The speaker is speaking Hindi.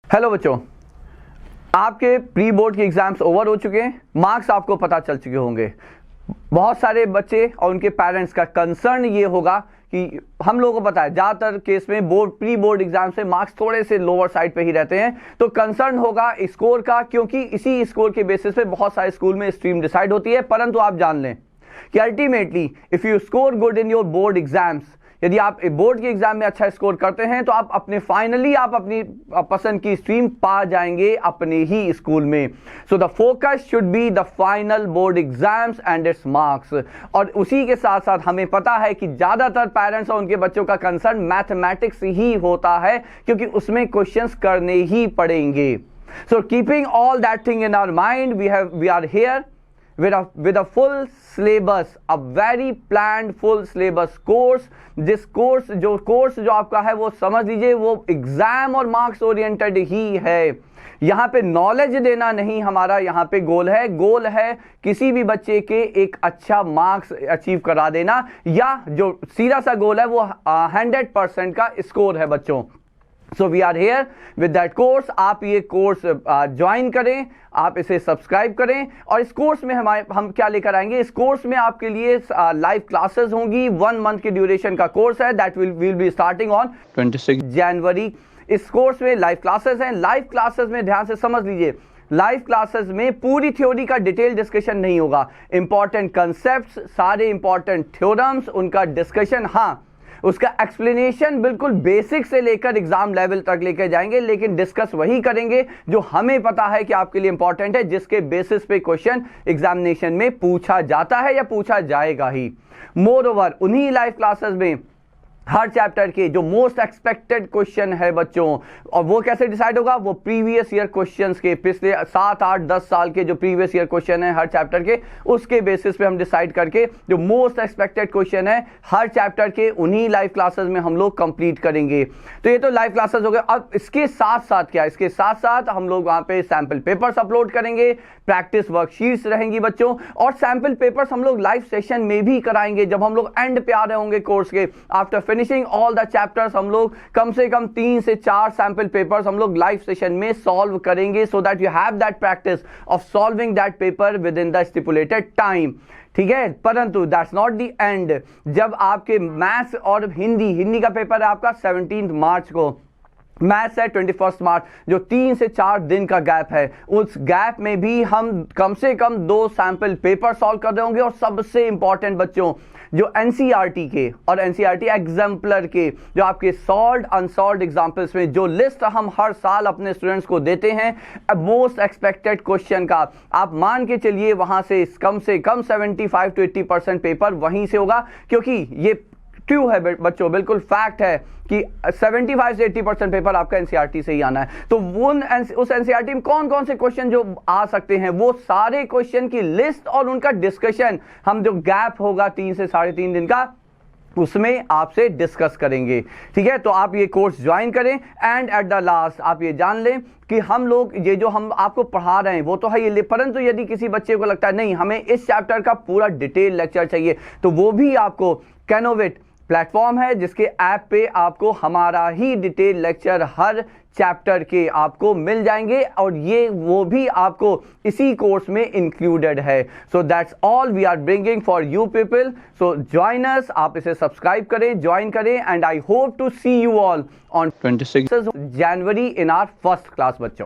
हेलो बच्चों, आपके प्री बोर्ड के एग्जाम्स ओवर हो चुके हैं। मार्क्स आपको पता चल चुके होंगे। बहुत सारे बच्चे और उनके पेरेंट्स का कंसर्न ये होगा कि हम लोगों को पता है ज़्यादातर केस में प्री बोर्ड एग्जाम से मार्क्स थोड़े से लोअर साइड पे ही रहते हैं, तो कंसर्न होगा स्कोर का, क्योंकि इसी स्कोर के बेसिस पे बहुत सारे स्कूल में स्ट्रीम डिसाइड होती है। परंतु आप जान लें कि ultimately if you score good in your board exams, यदि आप बोर्ड के एग्जाम में अच्छा स्कोर करते हैं तो आप अपनी पसंद की स्ट्रीम पा जाएंगे अपने ही स्कूल में। So the focus should be the final board exams and it's marks. और उसी के साथ साथ हमें पता है कि ज्यादातर पेरेंट्स और उनके बच्चों का कंसर्न मैथमेटिक्स ही होता है, क्योंकि उसमें क्वेश्चंस करने ही पड़ेंगे। So keeping all that thing in our mind, we are here with a full syllabus, a very planned full syllabus course। जिस कोर्स जो आपका है वो समझ लीजिए वो एग्जाम और मार्क्स ओरिएंटेड ही है। यहाँ पे नॉलेज देना नहीं हमारा यहाँ पे गोल है किसी भी बच्चे के एक अच्छा मार्क्स अचीव करा देना, या जो सीधा सा गोल है वो 100% का स्कोर है बच्चों। So we are here with that course. आप ये कोर्स ज्वाइन करें, आप इसे सब्सक्राइब करें, और इस कोर्स में हम क्या लेकर आएंगे। इस कोर्स में आपके लिए लाइव क्लासेस होंगी। 1 मंथ की ड्यूरेशन का कोर्स है, that will be starting on 26 जनवरी। इस कोर्स में लाइव क्लासेस हैं। लाइव क्लासेस में ध्यान से समझ लीजिए, लाइव क्लासेस में पूरी थ्योरी का डिटेल डिस्कशन नहीं होगा। इंपॉर्टेंट कंसेप्ट्स, सारे इंपॉर्टेंट थ्योरम्स, उनका डिस्कशन, हाँ उसका एक्सप्लेनेशन बिल्कुल बेसिक से लेकर एग्जाम लेवल तक लेकर जाएंगे, लेकिन डिस्कस वही करेंगे जो हमें पता है कि आपके लिए इंपॉर्टेंट है, जिसके बेसिस पे क्वेश्चन एग्जामिनेशन में पूछा जाता है या पूछा जाएगा ही। मोर ओवर उन्हीं लाइव क्लासेस में हर चैप्टर के जो मोस्ट एक्सपेक्टेड क्वेश्चन है बच्चों, और वो कैसे डिसाइड होगा, वो प्रीवियस ईयर क्वेश्चंस के पिछले 7, 8, 10 साल के जो प्रीवियस ईयर क्वेश्चन है हर चैप्टर के, उसके बेसिस पे हम डिसाइड करके जो मोस्ट एक्सपेक्टेड क्वेश्चन है हर चैप्टर के उन्हीं लाइव क्लासेस में हम लोग कंप्लीट करेंगे। तो ये तो लाइव क्लासेस हो गए। अब इसके साथ साथ क्या, इसके साथ साथ हम लोग वहां पे सैंपल पेपर्स अपलोड करेंगे, प्रैक्टिस वर्कशीट्स रहेंगी बच्चों, और सैंपल पेपर्स हम लोग लाइव सेशन में भी कराएंगे। जब हम लोग एंड पे आ रहे होंगे कोर्स के, after finishing all the chapters, हम लोग कम से कम 3 से 4 सैंपल पेपर्स हम लोग लाइव सेशन में सॉल्व करेंगे, so that you have that practice of solving that paper with in the stipulated time. ठीक है, परंतु दैट्स नॉट द एंड। जब आपके मैथ्स और हिंदी का पेपर है आपका 17 मार्च को, मैथ्स है 21 मार्च, जो 3 से 4 दिन का गैप है, उस गैप में भी हम कम से कम 2 सैंपल पेपर सॉल्व कर रहे होंगे। और सबसे इंपॉर्टेंट बच्चों, जो एनसीईआरटी के और एनसीईआरटी एग्जाम्पलर के जो आपके सॉल्व्ड अनसॉल्व्ड एग्जाम्पल्स में जो लिस्ट हम हर साल अपने स्टूडेंट्स को देते हैं, मोस्ट एक्सपेक्टेड क्वेश्चन का, आप मान के चलिए वहां से कम 75 to 80% पेपर वहीं से होगा। क्योंकि ये ट्रू है बच्चों, बिल्कुल फैक्ट है कि 75 से 80% पेपर आपका एनसीईआरटी से ही आना है। तो उस एनसीईआरटी में कौन कौन से क्वेश्चन जो आ सकते हैं, वो सारे क्वेश्चन की लिस्ट और उनका डिस्कशन हम जो गैप होगा 3 से 3.5 दिन का, उसमें आपसे डिस्कस करेंगे। ठीक है, तो आप ये कोर्स ज्वाइन करें, एंड एट द लास्ट आप ये जान लें कि हम लोग ये जो हम आपको पढ़ा रहे हैं वो तो है ये, परंतु यदि किसी बच्चे को लगता है नहीं हमें इस चैप्टर का पूरा डिटेल लेक्चर चाहिए, तो वो भी आपको कैनोवेट प्लेटफॉर्म है जिसके ऐप पे आपको हमारा ही डिटेल लेक्चर हर चैप्टर के आपको मिल जाएंगे, और ये वो भी आपको इसी कोर्स में इंक्लूडेड है। So that's all we are bringing for you people. So join us, आप इसे सब्सक्राइब करें, ज्वाइन करें, and I hope to see you all on 26 January in our first class बच्चों।